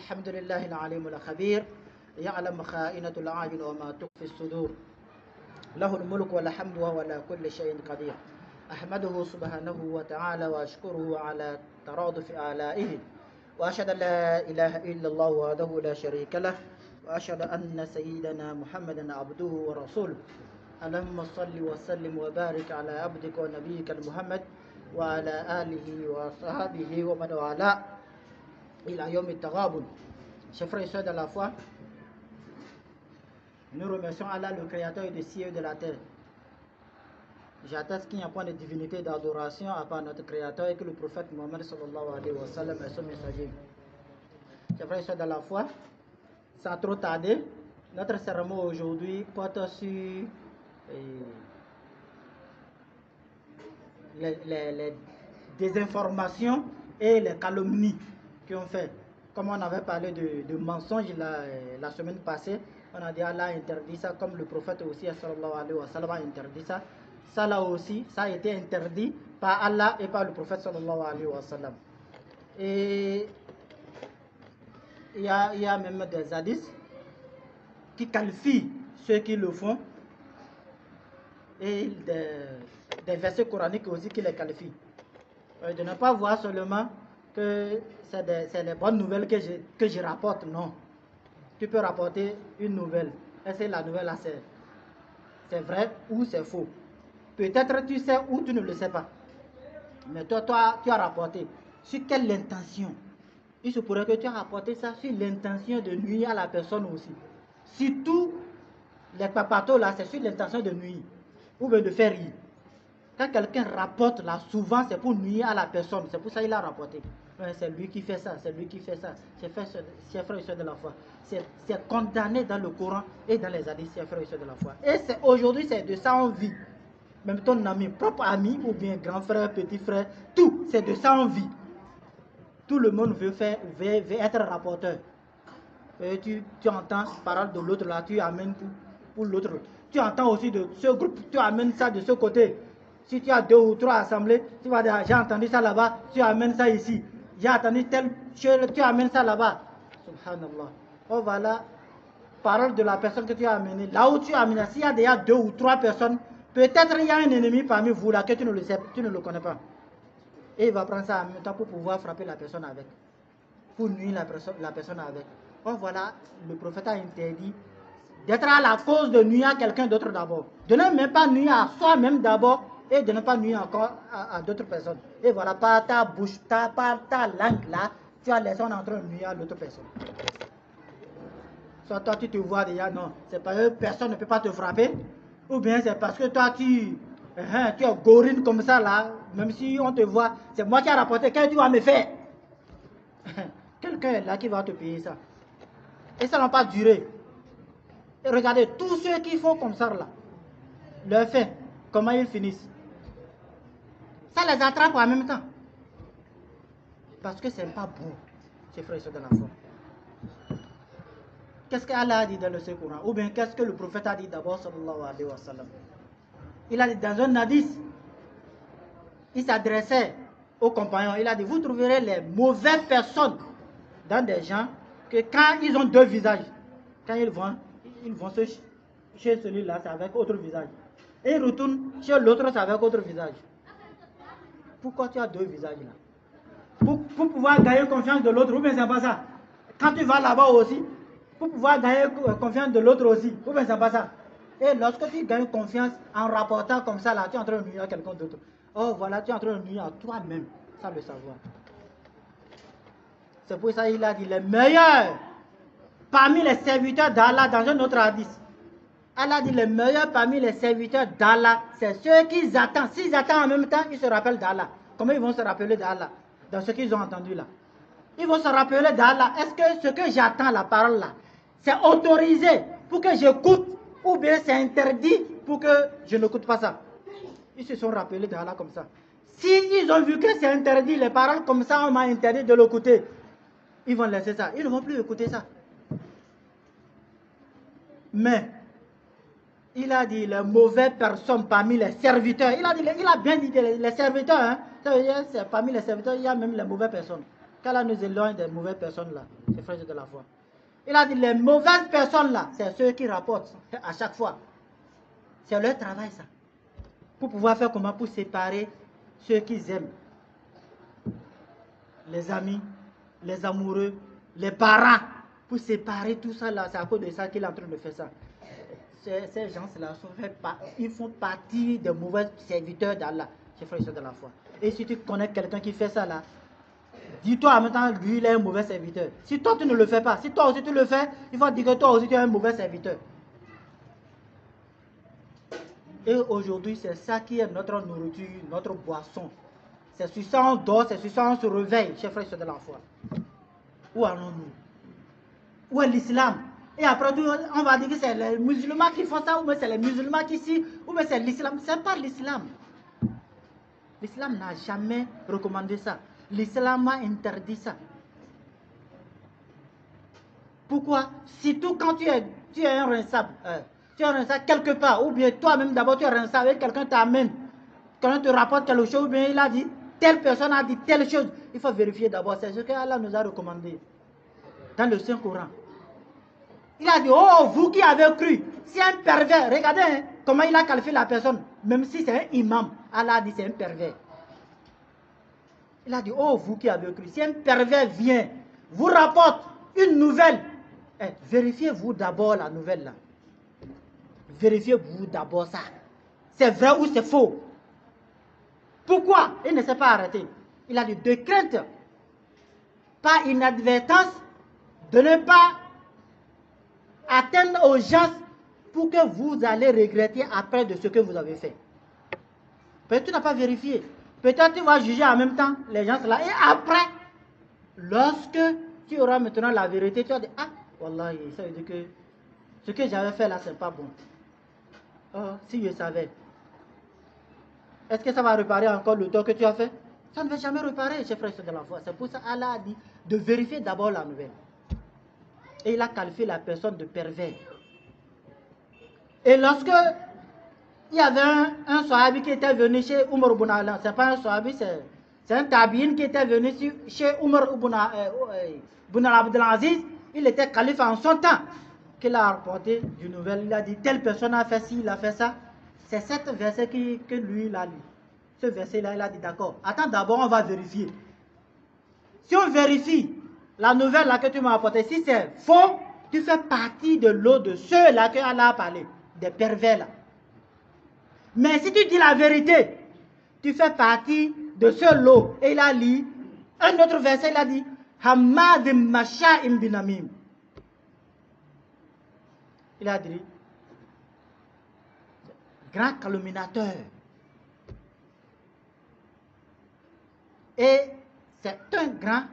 الحمد لله العليم الخبير يعلم خائنة الأعين وما تخفي الصدور له الملك والحمد وهو على كل شيء قدير أحمده سبحانه وتعالى وأشكره على ترادف آلائه وأشهد أن لا إله إلا الله وحده لا شريك له وأشهد أن سيدنا محمدا عبده ورسوله اللهم صل وسلم وبارك على عبدك ونبيك محمد وعلى آله وصحبه ومن والاه إلى يوم التغابن. Chers frères et sœurs de la foi, nous remercions Allah, le Créateur des cieux et de la terre. J'atteste qu'il n'y a point de divinité d'adoration à part notre Créateur et que le prophète Mohammed sallallahu alayhi wa sallam est son messager. Chers frères et sœurs de la foi, sans trop tarder, notre sermon aujourd'hui porte sur les désinformations et les calomnies qui ont fait. Comme on avait parlé de mensonges la semaine passée, on a dit Allah a interdit ça, comme le prophète aussi sallallahu alayhi wa sallam a interdit ça. Ça là aussi, ça a été interdit par Allah et par le prophète sallallahu alayhi wa sallam. Et il y a même des hadiths qui qualifient ceux qui le font et des versets coraniques aussi qui les qualifient. De ne pas voir seulement que c'est les bonnes nouvelles que je rapporte, non. Tu peux rapporter une nouvelle. Est-ce que la nouvelle là c'est vrai ou c'est faux? Peut-être tu sais ou tu ne le sais pas. Mais toi tu as rapporté. Sur quelle intention? Il se pourrait que tu as rapporté ça sur l'intention de nuire à la personne aussi. Surtout les papatos là, c'est sur l'intention de nuire ou bien de faire rire. Quand quelqu'un rapporte là, souvent c'est pour nuire à la personne. C'est pour ça qu'il a rapporté. C'est lui qui fait ça, c'est lui qui fait ça. Chers frères et sœurs de la foi. C'est condamné dans le Coran et dans les hadiths, chers frères et sœurs de la foi. Et aujourd'hui, c'est de ça on vit. Même ton ami, propre ami, ou bien grand frère, petit frère, tout, c'est de ça on vit. Tout le monde veut être rapporteur. Et tu entends parole de l'autre là, tu amènes pour l'autre. Tu entends aussi de ce groupe, tu amènes ça de ce côté. Si tu as 2 ou 3 assemblées, tu vas dire j'ai entendu ça là-bas, tu amènes ça ici. J'ai entendu telle chose, tu amènes ça là-bas. Subhanallah. Oh voilà, parole de la personne que tu as amenée. Là où tu as amené, s'il y a déjà 2 ou 3 personnes, peut-être il y a un ennemi parmi vous là que tu ne le sais, tu ne le connais pas. Et il va prendre ça en même temps pour pouvoir frapper la personne avec. Pour nuire la personne avec. Oh voilà, le prophète a interdit d'être à la cause de nuire à quelqu'un d'autre d'abord. De ne même pas nuire à soi-même d'abord et de ne pas nuire encore à d'autres personnes. Et voilà, par ta bouche, par ta langue là, tu as laissé en train de nuire à l'autre personne. Soit toi tu te vois déjà, non, c'est parce que personne ne peut pas te frapper, ou bien c'est parce que toi tu es gorine comme ça là, même si on te voit, c'est moi qui ai rapporté, qu'est-ce que tu vas me faire? Quelqu'un est là qui va te payer ça. Et ça n'a pas duré. Et regardez, tous ceux qui font comme ça là, leur fait, comment ils finissent? Ça les attrape en même temps. Parce que ce n'est pas bon, ces frères et sœurs de la foi. Qu'est-ce qu'Allah a dit dans le Saint-Coran? Ou bien qu'est-ce que le prophète a dit d'abord, sallallahu alayhi wa sallam? Il a dit dans un hadith, il s'adressait aux compagnons, il a dit, vous trouverez les mauvaises personnes dans des gens que quand ils ont 2 visages, quand ils vont chez celui-là, c'est avec autre visage. Et ils retournent chez l'autre, c'est avec autre visage. Pourquoi tu as 2 visages là? Pour pouvoir gagner confiance de l'autre, ou bien c'est pas ça? Quand tu vas là-bas aussi, pour pouvoir gagner confiance de l'autre aussi, ou bien c'est pas ça? Et lorsque tu gagnes confiance en rapportant comme ça là, tu es en train de nuire à quelqu'un d'autre. Oh voilà, tu es en train de nuire à toi-même, sans le savoir. C'est pour ça qu'il a dit les meilleurs parmi les serviteurs d'Allah dans un autre hadith. Allah dit les meilleurs parmi les serviteurs d'Allah, c'est ceux qui attendent. S'ils attendent en même temps, ils se rappellent d'Allah. Comment ils vont se rappeler d'Allah? Dans ce qu'ils ont entendu là. Ils vont se rappeler d'Allah. Est-ce que ce que j'attends, la parole là, c'est autorisé pour que j'écoute ou bien c'est interdit pour que je n'écoute pas ça? Ils se sont rappelés d'Allah comme ça. Si ils ont vu que c'est interdit, les paroles comme ça, on m'a interdit de l'écouter, ils vont laisser ça. Ils ne vont plus écouter ça. Mais il a dit les mauvaises personnes parmi les serviteurs. Il a bien dit les serviteurs. Hein. Ça veut dire, parmi les serviteurs, il y a même les mauvaises personnes. qu'Allah nous éloigne des mauvaises personnes là, ces frères de la foi. Il a dit, les mauvaises personnes là, c'est ceux qui rapportent à chaque fois. C'est leur travail ça. Pour pouvoir faire comment? Pour séparer ceux qu'ils aiment. Les amis, les amoureux, les parents. Pour séparer tout ça là, c'est à cause de ça qu'il est en train de faire ça. Ces gens-là, ils font partie des mauvais serviteurs d'Allah, chers frères et sœurs de la foi. Et si tu connais quelqu'un qui fait ça là, dis-toi en même temps, lui, il est un mauvais serviteur. Si toi, tu ne le fais pas, si toi aussi tu le fais, il faut dire que toi aussi, tu es un mauvais serviteur. Et aujourd'hui, c'est ça qui est notre nourriture, notre boisson. C'est sur ça on dort, c'est sur ça on se réveille, chers frères et sœurs de la foi. Où allons-nous? Où est l'islam? Et après tout, on va dire que c'est les musulmans qui font ça, ou bien c'est les musulmans qui ici, ou bien c'est l'islam. Ce n'est pas l'islam. L'islam n'a jamais recommandé ça. L'islam a interdit ça. Pourquoi? Surtout quand tu es un rinçable. Tu es un rinçable quelque part, ou bien toi-même d'abord tu es rinçable et quelqu'un t'amène, quelqu'un te rapporte quelque chose, ou bien il a dit, telle personne a dit telle chose. Il faut vérifier d'abord. C'est ce que Allah nous a recommandé dans le Saint-Coran. Il a dit, oh, vous qui avez cru, c'est un pervers. Regardez hein, comment il a qualifié la personne. Même si c'est un imam, Allah a dit c'est un pervers. Il a dit, oh, vous qui avez cru, si un pervers vient, vous rapporte une nouvelle, vérifiez-vous d'abord la nouvelle là. Vérifiez-vous d'abord ça. C'est vrai ou c'est faux? Pourquoi? Il ne s'est pas arrêté. Il a dit, de crainte, par inadvertance, de ne pas atteindre aux gens pour que vous allez regretter après de ce que vous avez fait. Peut-être que tu n'as pas vérifié. Peut-être que tu vas juger en même temps les gens là. Et après, lorsque tu auras maintenant la vérité, tu vas dire, ah, Wallah, ça veut dire que ce que j'avais fait là, c'est pas bon. Oh, si je savais. Est-ce que ça va réparer encore le tort que tu as fait? Ça ne va jamais réparer, chers frères et sœurs de la foi. C'est pour ça qu'Allah a dit de vérifier d'abord la nouvelle. Et il a qualifié la personne de pervers. Et lorsque il y avait un sahabi qui était venu chez Umar ibn Ala, c'est pas un sahabi, c'est un tabi'in qui était venu chez Umar ibn Abdelaziz, il était calife en son temps, qu'il a rapporté du nouvel, il a dit telle personne a fait ci, il a fait ça. C'est cet verset que lui il a lu. Ce verset-là, il a dit d'accord. Attends, d'abord on va vérifier. Si on vérifie la nouvelle là que tu m'as apportée, si c'est faux, tu fais partie de l'eau de ceux-là que Allah a parlé, des pervers là. Mais si tu dis la vérité, tu fais partie de ce lot. Et il a lu un autre verset, il a dit Hamad Masha'im binamim. Il a dit grand calomniateur. Et c'est un grand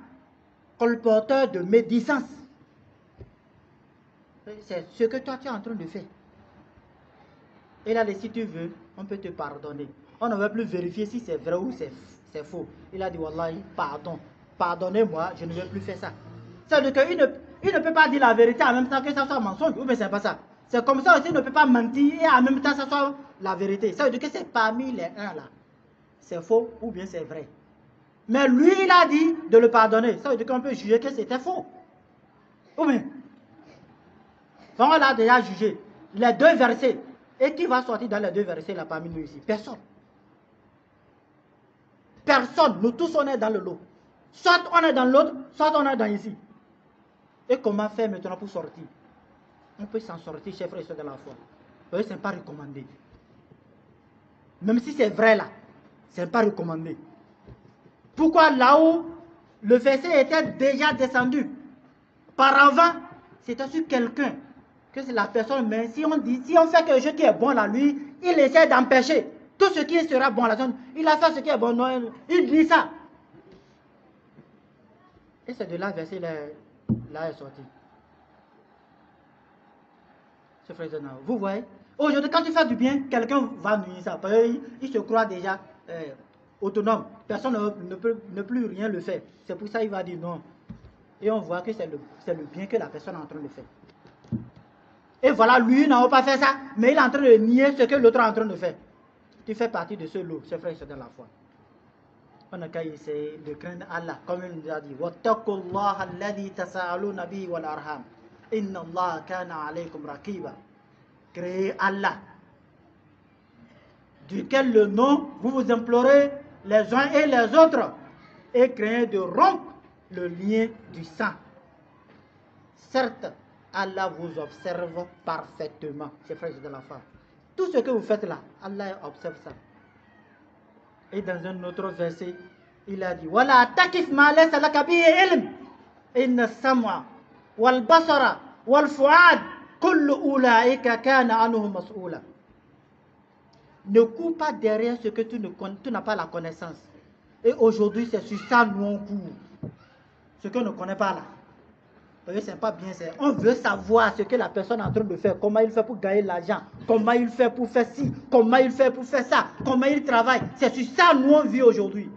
colporteur de médisance. C'est ce que toi tu es en train de faire. Et là, si tu veux, on peut te pardonner. On ne va plus vérifier si c'est vrai ou c'est faux. Il a dit, Wallahi, pardon. Pardonnez-moi, je ne vais plus faire ça. C'est-à-dire qu'il ne peut pas dire la vérité en même temps que ça soit mensonge. Ou bien c'est pas ça. C'est comme ça aussi, il ne peut pas mentir et en même temps ça soit la vérité. Ça veut dire que c'est parmi les uns là. C'est faux ou bien c'est vrai. Mais lui, il a dit de le pardonner. Ça veut dire qu'on peut juger que c'était faux. Ou bien, on l'a déjà jugé. Les deux versets. Et qui va sortir dans les deux versets là parmi nous ici? Personne. Personne. Nous tous on est dans le lot. Soit on est dans l'autre, soit on est dans ici. Et comment faire maintenant pour sortir? On peut s'en sortir, chers frères et sœurs de la foi. Ce n'est pas recommandé. Même si c'est vrai là, ce n'est pas recommandé. Pourquoi là où le verset était déjà descendu par avant, c'était sur quelqu'un. Que c'est la personne, mais si on fait quelque chose qui est bon là, lui, il essaie d'empêcher tout ce qui sera bon là. Il a fait ce qui est bon, non, il dit ça. Et c'est de là le verset là est sorti. Vous voyez, aujourd'hui quand tu fais du bien, quelqu'un va nuire ça. Parce qu'il se croit déjà autonome. Personne ne peut plus rien le faire. C'est pour ça qu'il va dire non. Et on voit que c'est le bien que la personne est en train de faire. Et voilà, lui n'a pas fait ça, mais il est en train de nier ce que l'autre est en train de faire. Tu fais partie de ce lot, ce frère et sœurs dans la foi. On a qu'à essayer de craindre Allah, comme il nous a dit. وَاتَّقُوا اللَّهَ الَّذِي تَسَأَلُونَ بِهِ وَالْأَرْحَامَ إِنَّ اللَّهَ كَانَ عَلَيْكُمْ رَقِيبًا. Créez Allah, duquel le nom vous vous implorez les uns et les autres, et craignez de rompre le lien du sang. Certes, Allah vous observe parfaitement, chers frères de la femme. Tout ce que vous faites là, Allah observe ça. Et dans un autre verset, il a dit Wala takif ma laysa laka bihi ilm inna as-sam'a wal basara wal fu'ad kullu ulaika kana anhu mas'ula. Ne cours pas derrière ce que tu n'as pas la connaissance. Et aujourd'hui, c'est sur ça nous on court. Ce qu'on ne connaît pas là. Voyez, c'est pas bien. On veut savoir ce que la personne est en train de faire, comment il fait pour gagner l'argent, comment il fait pour faire ci, comment il fait pour faire ça, comment il travaille. C'est sur ça nous on vit aujourd'hui.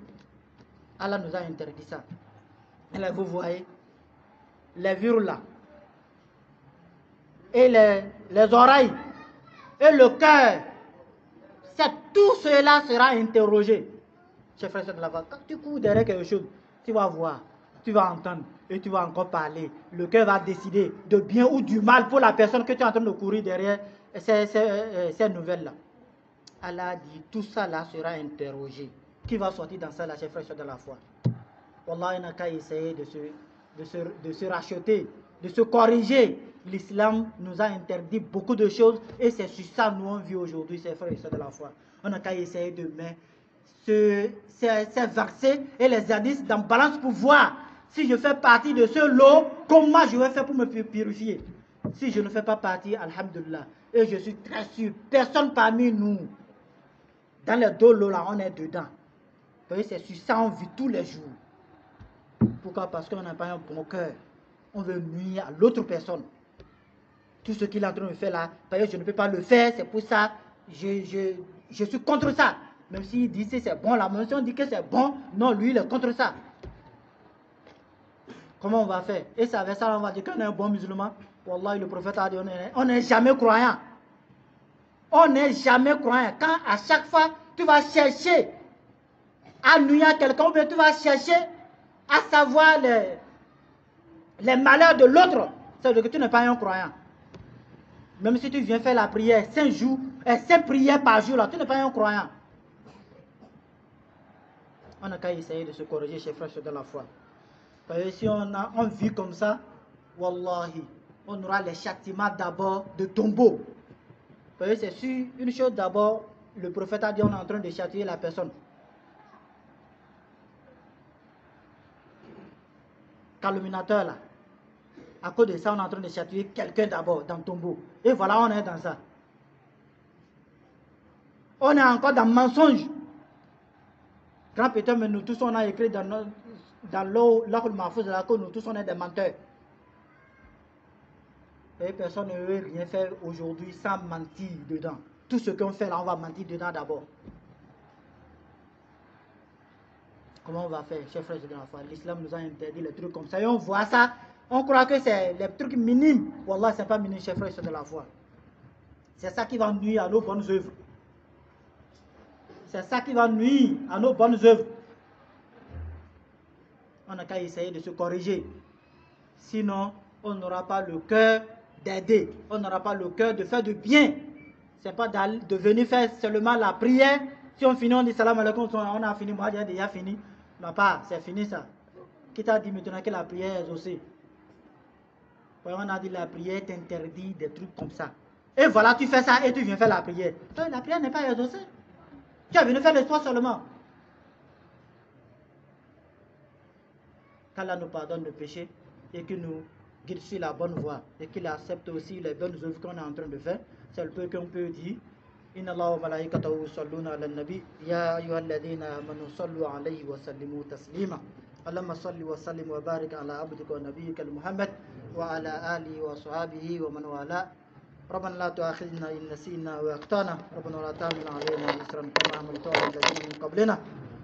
Allah nous a interdit ça. Et là, vous voyez, les virus là, et les oreilles, et le cœur, tout cela sera interrogé. Chers frères de la vague, quand tu cours derrière quelque chose, tu vas voir, tu vas entendre et tu vas encore parler. Le cœur va décider de bien ou du mal pour la personne que tu es en train de courir derrière ces nouvelles-là. Allah dit, tout ça là sera interrogé. Qui va sortir dans ça là, chers frères de la foi? Wallah, il n'a qu'à essayer de se racheter, de se corriger. L'islam nous a interdit beaucoup de choses et c'est sur ça nous on vit aujourd'hui, chers frères de la foi. On n'a qu'à essayer de mettre ces versets et les hadiths dans balance pour voir si je fais partie de ce lot, comment je vais faire pour me purifier. Si je ne fais pas partie, alhamdulillah, et je suis très sûr, personne parmi nous, dans les deux lots là, on est dedans. Vous voyez, c'est sur ça on vit tous les jours. Pourquoi? Parce qu'on n'a pas un bon cœur. On veut nuire à l'autre personne. Tout ce qu'il est en train de faire là, parce que je ne peux pas le faire, c'est pour ça, je suis contre ça. Même s'il dit que c'est bon, la même si on dit que c'est bon, non, lui il est contre ça. Comment on va faire? Et c'est avec ça on va dire qu'on est un bon musulman. Wallah, le prophète a dit on n'est jamais croyant. On n'est jamais croyant. Quand à chaque fois tu vas chercher à nuire à quelqu'un, ou bien tu vas chercher à savoir les malheurs de l'autre, ça veut dire que tu n'es pas un croyant. Même si tu viens faire la prière 5 jours, 5 prières par jour, là, tu n'es pas un croyant. On n'a qu'à essayer de se corriger, chers frères de la foi. Parce que si on vit comme ça, wallahi, on aura les châtiments d'abord de tombeau. Parce que c'est sûr, une chose d'abord, le prophète a dit on est en train de châtier la personne. Calomniateur là. À cause de ça, on est en train de châtier quelqu'un d'abord dans le tombeau. Et voilà, on est dans ça. On est encore dans le mensonge. Grand Péteur, mais nous tous, on a écrit dans l'Akhul Mahfouz, que nous tous, on est des menteurs. Et personne ne veut rien faire aujourd'hui sans mentir dedans. Tout ce qu'on fait là, on va mentir dedans d'abord. Comment on va faire, chers frères de la foi? L'islam nous a interdit les trucs comme ça. Et on voit ça, on croit que c'est les trucs minimes. Wallah, ce n'est pas minime, chers frères de la foi. C'est ça qui va nuire à nos bonnes œuvres. C'est ça qui va nuire à nos bonnes œuvres. On n'a qu'à essayer de se corriger. Sinon, on n'aura pas le cœur d'aider. On n'aura pas le cœur de faire du bien. Ce n'est pas de venir faire seulement la prière. Si on finit, on dit salam alaikum, on a fini, moi j'ai déjà fini. Non pas, c'est fini ça. Qui t'a dit maintenant que la prière est exaucée? On a dit la prière t'interdit des trucs comme ça. Et voilà, tu fais ça et tu viens faire la prière. Donc, la prière n'est pas exaucée. Tu es venu faire le sport seulement. Qu'Allah nous pardonne nos péchés et qu'il nous guide sur la bonne voie et qu'il accepte aussi les bonnes œuvres qu'on est en train de faire. C'est le peu qu'on peut dire. Inna Allah wa malaikatahu yusalluna ala nabi ya ayyuhalladhina amanu sallu alayhi wa sallimu taslima. Allahumma salli wa sallim wa barik ala abdika wa nabiyyika Muhammad wa ala alihi wa sahbihi wa man wala. ربنا لا تؤاخذنا إن نسينا وأخطأنا ربنا ولا تحمل علينا إصرا كما حملته على الذين من قبلنا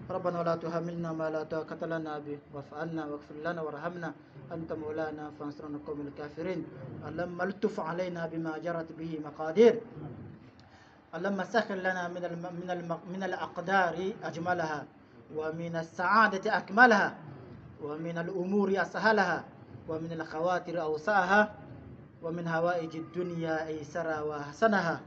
ربنا ولا تحملنا ما لا طاقة لنا به واعف عنا واغفر لنا وارحمنا أنت مولانا فانصرنا القوم الكافرين اللهم التف علينا بما جرت به مقادير اللهم سخر لنا من الأقدار أجملها ومن السعادة أكملها، ومن الأمور أسهلها، ومن الخواطر أوسعها، ومن هوائج الدنيا أيسرها وأحسنها.